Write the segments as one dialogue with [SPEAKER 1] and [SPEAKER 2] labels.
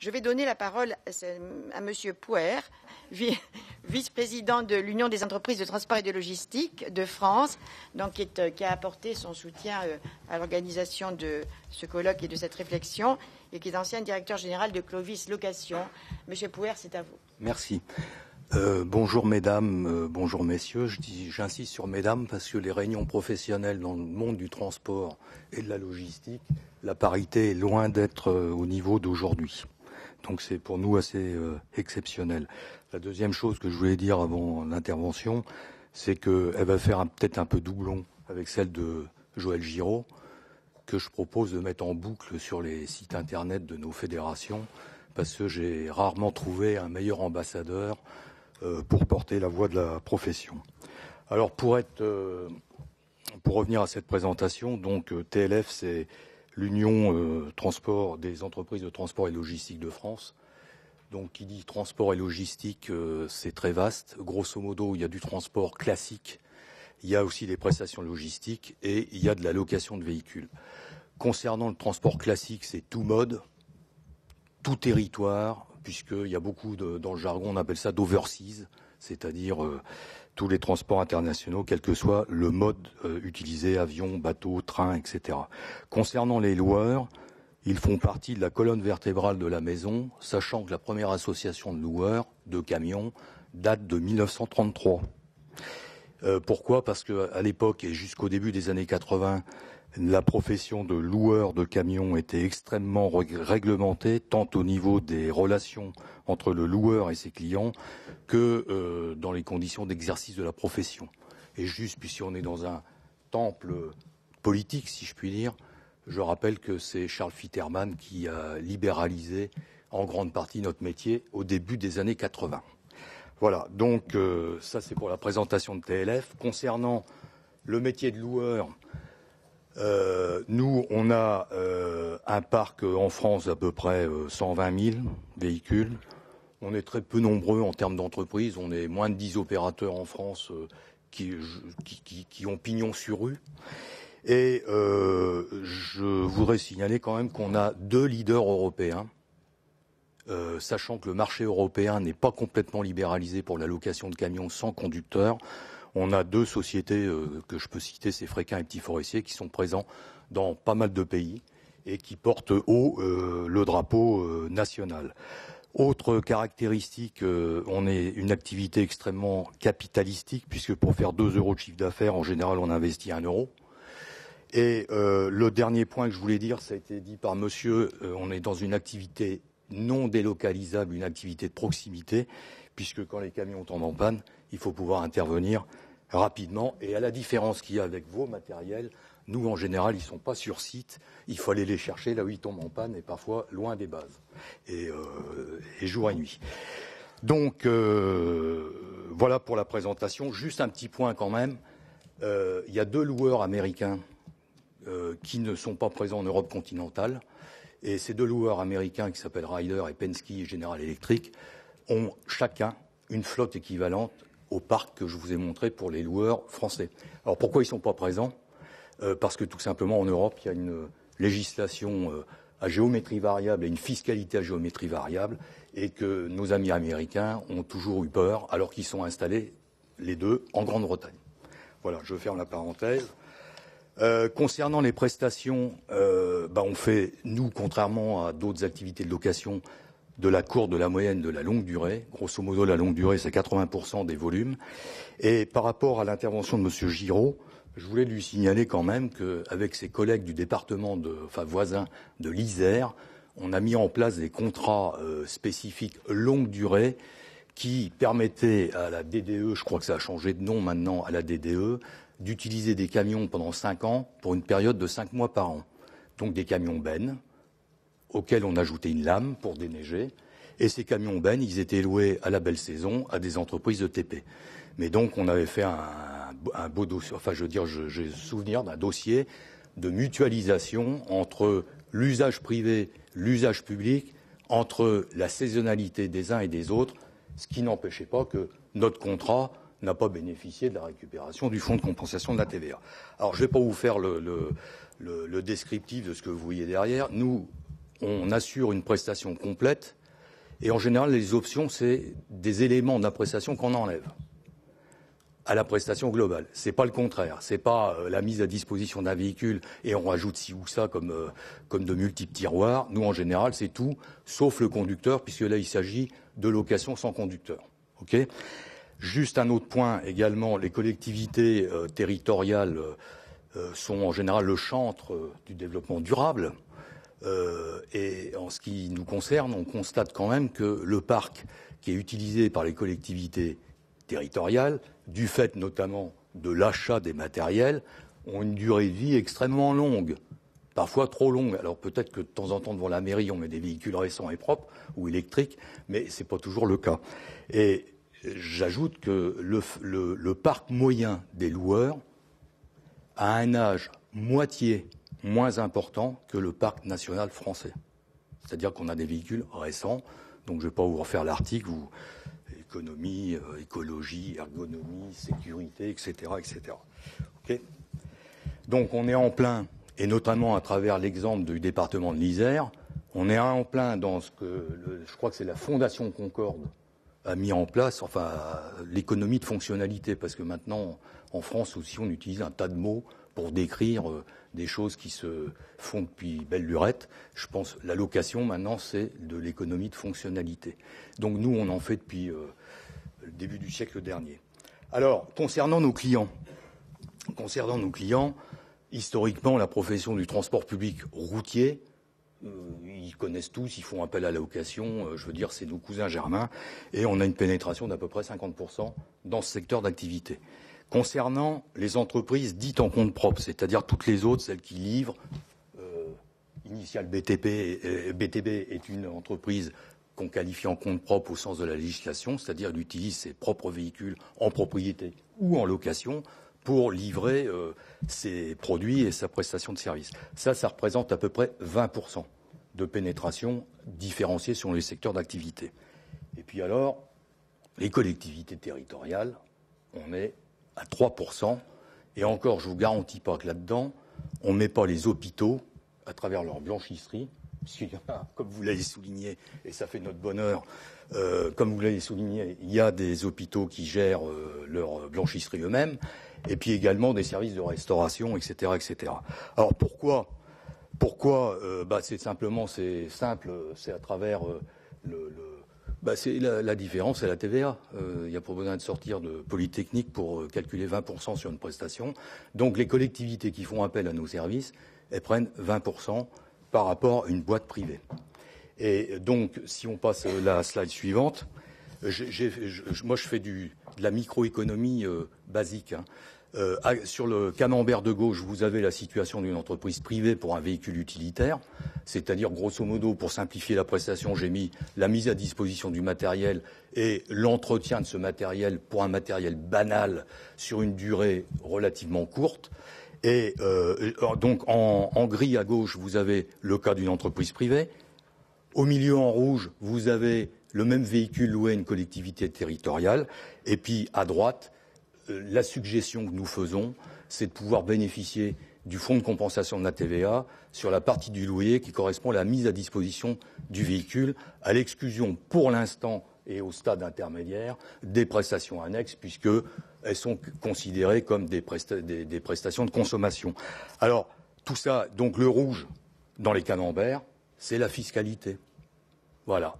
[SPEAKER 1] Je vais donner la parole à Monsieur Pouer, vice-président de l'Union des entreprises de transport et de logistique de France, donc qui a apporté son soutien à l'organisation de ce colloque et de cette réflexion, et qui est ancien directeur général de Clovis Location. Monsieur Pouer, c'est à vous.
[SPEAKER 2] Merci. Bonjour mesdames, bonjour messieurs. J'insiste sur mesdames parce que les réunions professionnelles dans le monde du transport et de la logistique, la parité est loin d'être au niveau d'aujourd'hui. Donc c'est pour nous assez exceptionnel. La deuxième chose que je voulais dire avant l'intervention, c'est qu'elle va faire peut-être un peu doublon avec celle de Joël Giraud, que je propose de mettre en boucle sur les sites internet de nos fédérations, parce que j'ai rarement trouvé un meilleur ambassadeur pour porter la voix de la profession. Alors pour revenir à cette présentation, donc TLF c'est l'Union transport des entreprises de transport et logistique de France. Donc qui dit transport et logistique, c'est très vaste. Grosso modo, il y a du transport classique, il y a aussi des prestations logistiques et il y a de la location de véhicules. Concernant le transport classique, c'est tout mode, tout territoire, puisqu'il y a beaucoup dans le jargon, on appelle ça d'overseas, c'est-à-dire tous les transports internationaux, quel que soit le mode utilisé, avion, bateau, train, etc. Concernant les loueurs, ils font partie de la colonne vertébrale de la maison, sachant que la première association de loueurs de camions date de 1933. Pourquoi ? Parce qu'à l'époque et jusqu'au début des années 80, la profession de loueur de camions était extrêmement réglementée, tant au niveau des relations entre le loueur et ses clients que dans les conditions d'exercice de la profession. Et juste, puisqu'on est dans un temple politique, si je puis dire, je rappelle que c'est Charles Fitterman qui a libéralisé en grande partie notre métier au début des années 80. Voilà, donc ça c'est pour la présentation de TLF. Concernant le métier de loueur, nous, on a un parc en France d'à peu près 120 000 véhicules. On est très peu nombreux en termes d'entreprises. On est moins de 10 opérateurs en France qui ont pignon sur rue. Et je voudrais signaler quand même qu'on a 2 leaders européens, sachant que le marché européen n'est pas complètement libéralisé pour la location de camions sans conducteur. On a 2 sociétés que je peux citer, c'est Fréquin et Petit Forestier, qui sont présents dans pas mal de pays et qui portent haut le drapeau national. Autre caractéristique, on est une activité extrêmement capitalistique, puisque pour faire 2 € de chiffre d'affaires, en général, on investit 1 €. Et le dernier point que je voulais dire, ça a été dit par monsieur, on est dans une activité non délocalisable, une activité de proximité, puisque quand les camions tombent en panne, il faut pouvoir intervenir rapidement. Et à la différence qu'il y a avec vos matériels, nous, en général, ils ne sont pas sur site. Il faut aller les chercher là où ils tombent en panne et parfois loin des bases. Et jour et nuit. Donc, voilà pour la présentation. Juste un petit point quand même. Il y a 2 loueurs américains qui ne sont pas présents en Europe continentale. Et ces 2 loueurs américains qui s'appellent Ryder et Penske et General Electric ont chacun une flotte équivalente au parc que je vous ai montré pour les loueurs français. Alors pourquoi ils ne sont pas présents ? Parce que tout simplement en Europe, il y a une législation à géométrie variable et une fiscalité à géométrie variable, et que nos amis américains ont toujours eu peur, alors qu'ils sont installés, les 2, en Grande-Bretagne. Voilà, je ferme la parenthèse. Concernant les prestations, on fait, nous, contrairement à d'autres activités de location, de la courte, de la moyenne, de la longue durée. Grosso modo, la longue durée, c'est 80% des volumes. Et par rapport à l'intervention de monsieur Giraud, je voulais lui signaler quand même qu'avec ses collègues du département voisin de l'Isère, on a mis en place des contrats spécifiques longue durée qui permettaient à la DDE, je crois que ça a changé de nom maintenant, à la DDE, d'utiliser des camions pendant 5 ans pour une période de 5 mois par an. Donc des camions bennes, auxquels on ajoutait une lame pour déneiger. Et ces camions bennes, ils étaient loués à la belle saison à des entreprises de TP. Mais donc on avait fait un beau dossier, j'ai souvenir d'un dossier de mutualisation entre l'usage privé, l'usage public, entre la saisonnalité des uns et des autres, ce qui n'empêchait pas que notre contrat n'a pas bénéficié de la récupération du fonds de compensation de la TVA. Alors je ne vais pas vous faire le descriptif de ce que vous voyez derrière. Nous, on assure une prestation complète. Et en général, les options, c'est des éléments de la prestation qu'on enlève à la prestation globale. C'est pas le contraire. C'est pas la mise à disposition d'un véhicule et on rajoute ci ou ça comme de multiples tiroirs. Nous, en général, c'est tout, sauf le conducteur, puisque là, il s'agit de location sans conducteur. Ok ? Juste un autre point également, les collectivités territoriales sont en général le chantre du développement durable. Et en ce qui nous concerne, on constate quand même que le parc qui est utilisé par les collectivités territoriales, du fait notamment de l'achat des matériels, ont une durée de vie extrêmement longue, parfois trop longue. Alors peut-être que de temps en temps devant la mairie on met des véhicules récents et propres ou électriques, mais c'est pas toujours le cas. Et j'ajoute que le parc moyen des loueurs a un âge moitié moins important que le parc national français. C'est-à-dire qu'on a des véhicules récents, donc je ne vais pas vous refaire l'article, économie, écologie, ergonomie, sécurité, etc. etc. Okay. Donc on est en plein, et notamment à travers l'exemple du département de l'Isère, on est en plein dans ce que, je crois que c'est la Fondation Concorde a mis en place, enfin l'économie de fonctionnalité, parce que maintenant, en France aussi, on utilise un tas de mots pour décrire des choses qui se font depuis belle lurette. Je pense la location, maintenant, c'est de l'économie de fonctionnalité. Donc nous, on en fait depuis le début du siècle dernier. Alors, concernant nos clients, historiquement, la profession du transport public routier, ils connaissent tous, ils font appel à la location, je veux dire, c'est nos cousins germains, et on a une pénétration d'à peu près 50% dans ce secteur d'activité. Concernant les entreprises dites en compte propre, c'est-à-dire toutes les autres, celles qui livrent, Initial BTB est une entreprise qu'on qualifie en compte propre au sens de la législation, c'est-à-dire elle utilise ses propres véhicules en propriété ou en location pour livrer ses produits et sa prestation de service. Ça représente à peu près 20% de pénétration différenciée selon les secteurs d'activité. Et puis alors, les collectivités territoriales, on est à 3%. Et encore, je ne vous garantis pas que là-dedans, on ne met pas les hôpitaux à travers leur blanchisserie, puisqu'il y a, comme vous l'avez souligné, et ça fait notre bonheur, comme vous l'avez souligné, il y a des hôpitaux qui gèrent leur blanchisserie eux-mêmes, et puis également des services de restauration, etc., etc. Alors pourquoi c'est simple, c'est à travers c'est la différence, c'est la TVA. Il n'y a pas besoin de sortir de Polytechnique pour calculer 20% sur une prestation. Donc les collectivités qui font appel à nos services, elles prennent 20% par rapport à une boîte privée. Et donc, si on passe à la slide suivante, moi je fais de la microéconomie basique. Sur le camembert de gauche, vous avez la situation d'une entreprise privée pour un véhicule utilitaire, c'est-à-dire grosso modo, pour simplifier la prestation, j'ai mis la mise à disposition du matériel et l'entretien de ce matériel pour un matériel banal sur une durée relativement courte. Et donc en gris à gauche, vous avez le cas d'une entreprise privée. Au milieu en rouge, vous avez le même véhicule loué à une collectivité territoriale. Et puis à droite, la suggestion que nous faisons, c'est de pouvoir bénéficier du fonds de compensation de la TVA sur la partie du loyer qui correspond à la mise à disposition du véhicule, à l'exclusion pour l'instant et au stade intermédiaire des prestations annexes, puisqu'elles sont considérées comme des prestations de consommation. Alors, tout ça, donc le rouge dans les camemberts, c'est la fiscalité. Voilà.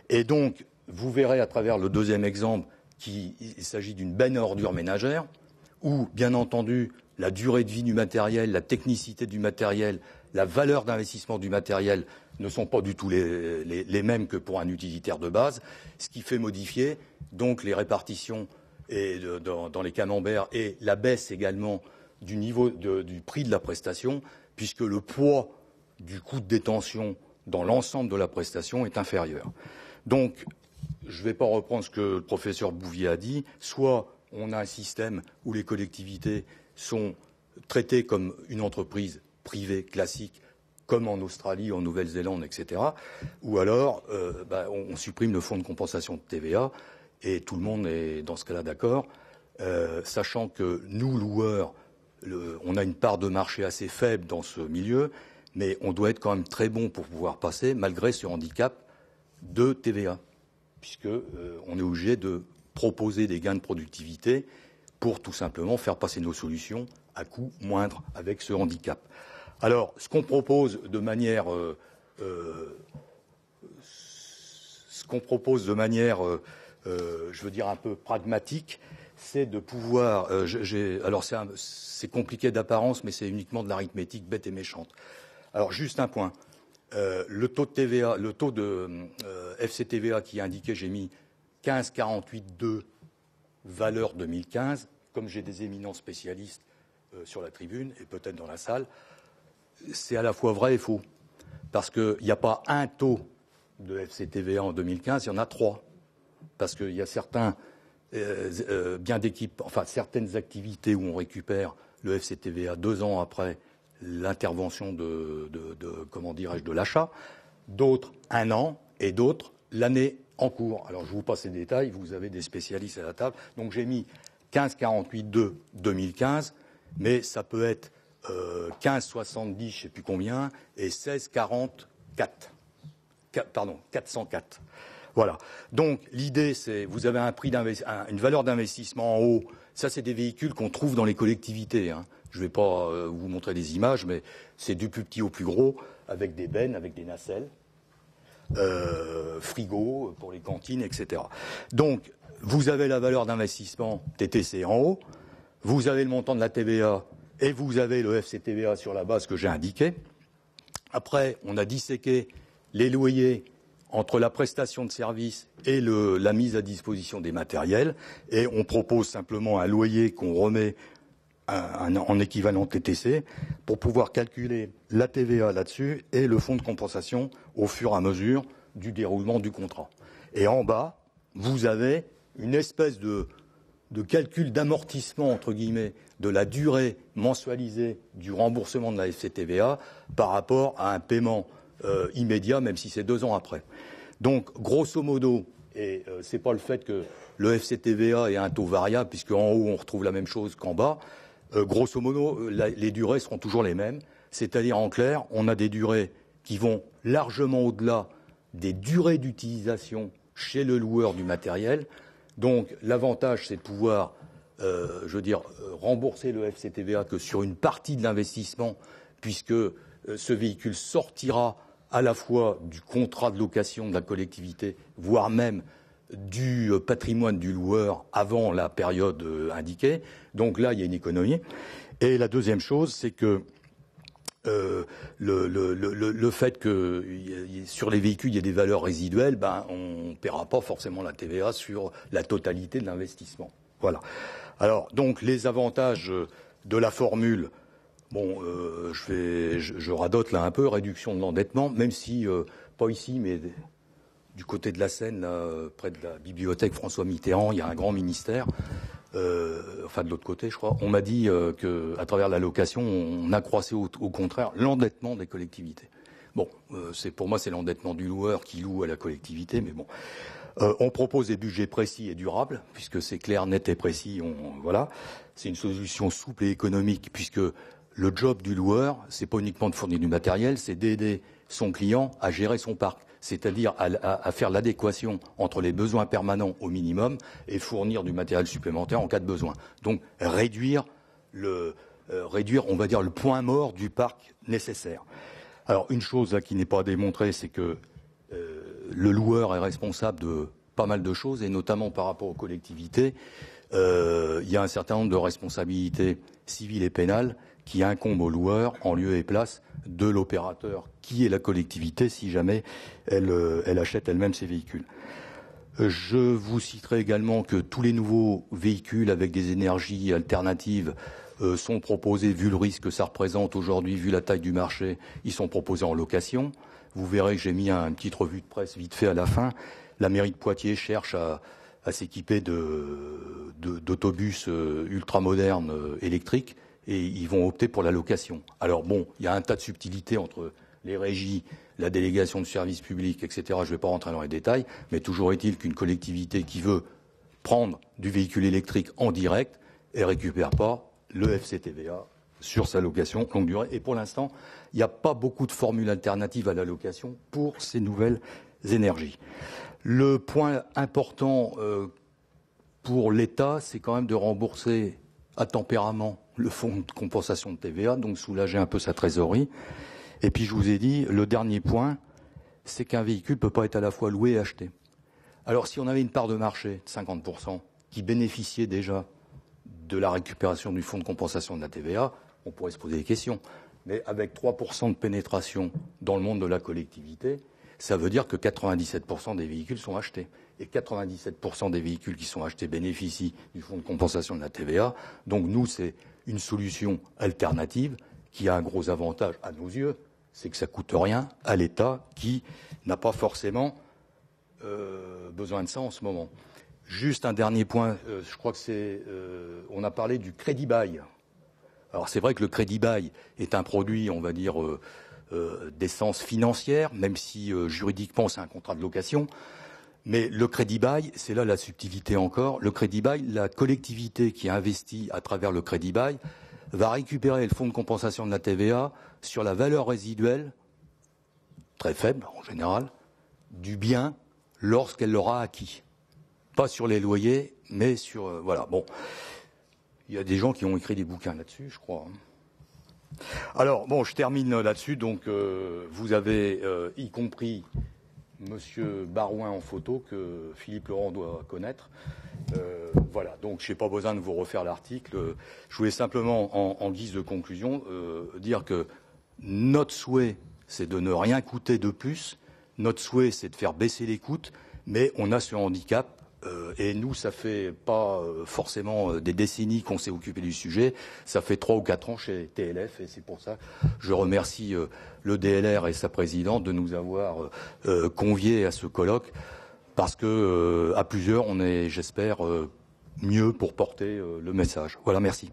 [SPEAKER 2] Et donc, vous verrez à travers le deuxième exemple qu'il s'agit d'une benne à ordures ménagère, où, bien entendu, la durée de vie du matériel, la technicité du matériel, la valeur d'investissement du matériel ne sont pas du tout les mêmes que pour un utilitaire de base, ce qui fait modifier donc les répartitions dans les camemberts et la baisse également du niveau du prix de la prestation, puisque le poids du coût de détention dans l'ensemble de la prestation est inférieur. Donc, je ne vais pas reprendre ce que le professeur Bouvier a dit, soit on a un système où les collectivités sont traitées comme une entreprise privée classique, comme en Australie, en Nouvelle-Zélande, etc. Ou alors, on supprime le fonds de compensation de TVA, et tout le monde est dans ce cas-là d'accord, sachant que nous, loueurs, on a une part de marché assez faible dans ce milieu, mais on doit être quand même très bon pour pouvoir passer, malgré ce handicap de TVA, puisque on est obligé de proposer des gains de productivité pour tout simplement faire passer nos solutions à coût moindre avec ce handicap. Alors, ce qu'on propose de manière, je veux dire un peu pragmatique, c'est de pouvoir. Alors, c'est compliqué d'apparence, mais c'est uniquement de l'arithmétique bête et méchante. Alors, juste un point. Le taux de TVA, le taux de FCTVA qui est indiqué, j'ai mis 15,48,2 valeur 2015. Comme j'ai des éminents spécialistes sur la tribune et peut-être dans la salle, c'est à la fois vrai et faux. Parce qu'il n'y a pas un taux de FCTVA en 2015, il y en a 3. Parce qu'il y a certains certaines activités où on récupère le FCTVA 2 ans après l'intervention de l'achat, d'autres 1 an et d'autres l'année en cours. Alors je vous passe les détails, vous avez des spécialistes à la table. Donc j'ai mis 15,48,2 2015, mais ça peut être 15,70, je ne sais plus combien, et 16,44. 404. Voilà. Donc l'idée, c'est vous avez un prix une valeur d'investissement en haut. Ça, c'est des véhicules qu'on trouve dans les collectivités. Hein. Je ne vais pas vous montrer des images, mais c'est du plus petit au plus gros, avec des bennes, avec des nacelles, frigo pour les cantines, etc. Donc vous avez la valeur d'investissement TTC en haut, vous avez le montant de la TVA et vous avez le FCTVA sur la base que j'ai indiqué. Après, on a disséqué les loyers entre la prestation de service et la mise à disposition des matériels, et on propose simplement un loyer qu'on remet en équivalent TTC pour pouvoir calculer la TVA là-dessus et le fonds de compensation au fur et à mesure du déroulement du contrat. Et en bas, vous avez une espèce de calcul d'amortissement, entre guillemets, de la durée mensualisée du remboursement de la FCTVA par rapport à un paiement immédiat, même si c'est 2 ans après. Donc, grosso modo, et c'est pas le fait que le FCTVA ait un taux variable, puisque en haut on retrouve la même chose qu'en bas, grosso modo, les durées seront toujours les mêmes. C'est-à-dire, en clair, on a des durées qui vont largement au-delà des durées d'utilisation chez le loueur du matériel. Donc, l'avantage, c'est de pouvoir, rembourser le FCTVA que sur une partie de l'investissement, puisque ce véhicule sortira à la fois du contrat de location de la collectivité, voire même du patrimoine du loueur avant la période indiquée. Donc là, il y a une économie. Et la deuxième chose, c'est que le fait que sur les véhicules, il y ait des valeurs résiduelles, on ne paiera pas forcément la TVA sur la totalité de l'investissement. Voilà. Alors, donc, les avantages de la formule. Bon, je radote là un peu, réduction de l'endettement, même si, pas ici, mais du côté de la Seine, là, près de la bibliothèque François Mitterrand, il y a un grand ministère, de l'autre côté, je crois. On m'a dit qu'à travers la location, on accroissait au contraire l'endettement des collectivités. Bon, pour moi, c'est l'endettement du loueur qui loue à la collectivité, mais bon. On propose des budgets précis et durables, puisque c'est clair, net et précis. Voilà, c'est une solution souple et économique, puisque le job du loueur, c'est pas uniquement de fournir du matériel, c'est d'aider son client à gérer son parc, c'est-à-dire à faire l'adéquation entre les besoins permanents au minimum et fournir du matériel supplémentaire en cas de besoin. Donc réduire, on va dire, le point mort du parc nécessaire. Alors une chose là qui n'est pas démontrée, c'est que le loueur est responsable de pas mal de choses, et notamment par rapport aux collectivités. Il y a un certain nombre de responsabilités civiles et pénales qui incombent au loueur en lieu et place de l'opérateur qui est la collectivité si jamais elle achète elle-même ses véhicules. Je vous citerai également que tous les nouveaux véhicules avec des énergies alternatives sont proposés, vu le risque que ça représente aujourd'hui, vu la taille du marché, ils sont proposés en location. Vous verrez que j'ai mis une petite revue de presse vite fait à la fin. La mairie de Poitiers cherche à s'équiper d'autobus ultramodernes électriques, et ils vont opter pour la location. Alors bon, il y a un tas de subtilités entre les régies, la délégation de services publics, etc. Je ne vais pas rentrer dans les détails, mais toujours est-il qu'une collectivité qui veut prendre du véhicule électrique en direct, elle ne récupère pas le FCTVA sur sa location longue durée. Et pour l'instant, il n'y a pas beaucoup de formules alternatives à la location pour ces nouvelles énergies. Le point important pour l'État, c'est quand même de rembourser à tempérament le fonds de compensation de TVA, donc soulager un peu sa trésorerie. Et puis je vous ai dit, le dernier point, c'est qu'un véhicule ne peut pas être à la fois loué et acheté. Alors si on avait une part de marché de 50% qui bénéficiait déjà de la récupération du fonds de compensation de la TVA, on pourrait se poser des questions. Mais avec 3% de pénétration dans le monde de la collectivité, ça veut dire que 97% des véhicules sont achetés. Et 97% des véhicules qui sont achetés bénéficient du fonds de compensation de la TVA. Donc nous, c'est une solution alternative qui a un gros avantage à nos yeux, c'est que ça ne coûte rien à l'État qui n'a pas forcément besoin de ça en ce moment. Juste un dernier point, je crois que c'est... on a parlé du crédit bail. Alors c'est vrai que le crédit bail est un produit, on va dire, d'essence financière, même si juridiquement c'est un contrat de location. Mais le crédit bail, c'est là la subtilité encore. Le crédit bail, la collectivité qui investit à travers le crédit bail va récupérer le fonds de compensation de la TVA sur la valeur résiduelle, très faible en général, du bien lorsqu'elle l'aura acquis. Pas sur les loyers, mais sur... voilà, bon. Il y a des gens qui ont écrit des bouquins là-dessus, je crois. Alors, bon, je termine là-dessus. Donc, vous avez, y compris Monsieur Barouin en photo, que Philippe Laurent doit connaître. Voilà, donc je n'ai pas besoin de vous refaire l'article. Je voulais simplement, en guise de conclusion, dire que notre souhait, c'est de ne rien coûter de plus. Notre souhait, c'est de faire baisser les coûts, mais on a ce handicap. Et nous, ça fait pas forcément des décennies qu'on s'est occupé du sujet. Ça fait 3 ou 4 ans chez TLF, et c'est pour ça que je remercie le DLR et sa présidente de nous avoir conviés à ce colloque, parce que à plusieurs, on est, j'espère, mieux pour porter le message. Voilà, merci.